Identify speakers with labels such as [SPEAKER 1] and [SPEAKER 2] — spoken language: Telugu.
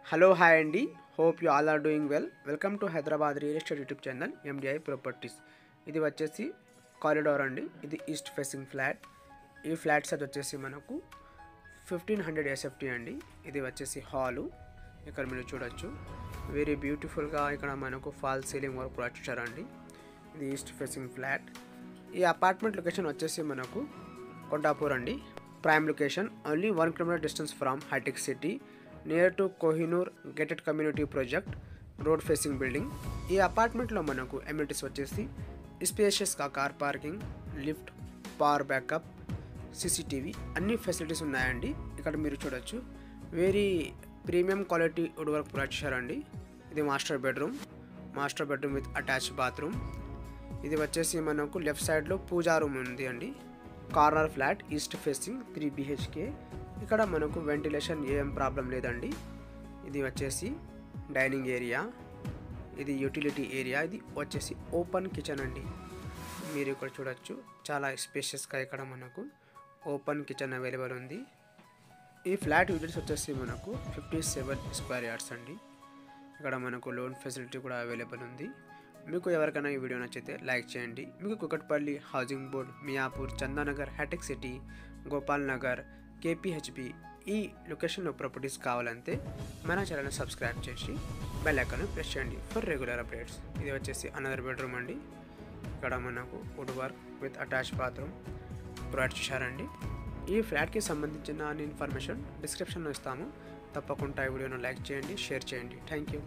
[SPEAKER 1] హలో హాయ్ అండి. Hope you all are doing well. Welcome to Hyderabad real estate YouTube channel MDI properties. ఇది వచ్చేసి కారిడార్ అండి. ఇది ఈస్ట్ ఫేసింగ్ ఫ్లాట్. ఈ ఫ్లాట్ సైజ్ వచ్చేసి మనకు 1500 ఎస్ఎఫ్టీ అండి. ఇది వచ్చేసి హాలు. ఇక్కడ మీరు చూడొచ్చు వెరీ బ్యూటిఫుల్గా ఇక్కడ మనకు ఫాల్ సీలింగ్ వర్క్ కూడా చూసారండి. ఇది ఈస్ట్ ఫేసింగ్ ఫ్లాట్. ఈ అపార్ట్మెంట్ లొకేషన్ వచ్చేసి మనకు కొండాపూర్ అండి. Prime location, only 1 kilometre distance from Hitech City, near to Kohinoor gated community project, road facing building. ఈ అపార్ట్మెంట్లో మనకు ఎమ్యూనిటీస్ వచ్చేసి స్పేషియస్గా car parking, lift, power backup, CCTV అన్ని ఫెసిలిటీస్ ఉన్నాయండి. ఇక్కడ మీరు చూడొచ్చు very premium quality wood work provide చేశారండి. ఇది master bedroom with attached bathroom. ఇది వచ్చేసి మనకు లెఫ్ట్ సైడ్లో పూజా రూమ్ ఉంది అండి. Corner flat, east facing, 3 BHK. ఇక్కడ మనకు వెంటిలేషన్ ఏం ప్రాబ్లం లేదండి. ఇది వచ్చేసి డైనింగ్ ఏరియా, ఇది యూటిలిటీ ఏరియా, ఇది వచ్చేసి ఓపెన్ కిచెన్ అండి. మీరు ఇక్కడ చూడొచ్చు చాలా స్పేషియస్గా ఇక్కడ మనకు ఓపెన్ కిచెన్ అవైలబుల్ ఉంది. ఈ ఫ్లాట్ యూనిట్స్ వచ్చేసి మనకు 57 స్క్వేర్ యార్డ్స్ అండి. ఇక్కడ మనకు లోన్ ఫెసిలిటీ కూడా అవైలబుల్ ఉంది. మీకు ఎవరికైనా ఈ వీడియో నచ్చితే లైక్ చేయండి. మీకు Kukatpally, housing board, Miyapur, Chandanagar, Hitech City, Gopal Nagar, KPHB ఈ లొకేషన్లో ప్రాపర్టీస్ కావాలంటే మన ఛానల్ని సబ్స్క్రైబ్ చేసి బెల్ ఐకాన్ని ప్రెస్ చేయండి ఫర్ రెగ్యులర్ అప్డేట్స్. ఇది వచ్చేసి అనదర్ బెడ్రూమ్ అండి. ఇక్కడ మనకు wood work with attach bathroom provide చేశారండి. ఈ ఫ్లాట్కి సంబంధించిన ఇన్ఫర్మేషన్ డిస్క్రిప్షన్లో ఇస్తాము. తప్పకుండా ఈ వీడియోను లైక్ చేయండి, షేర్ చేయండి. Thank you.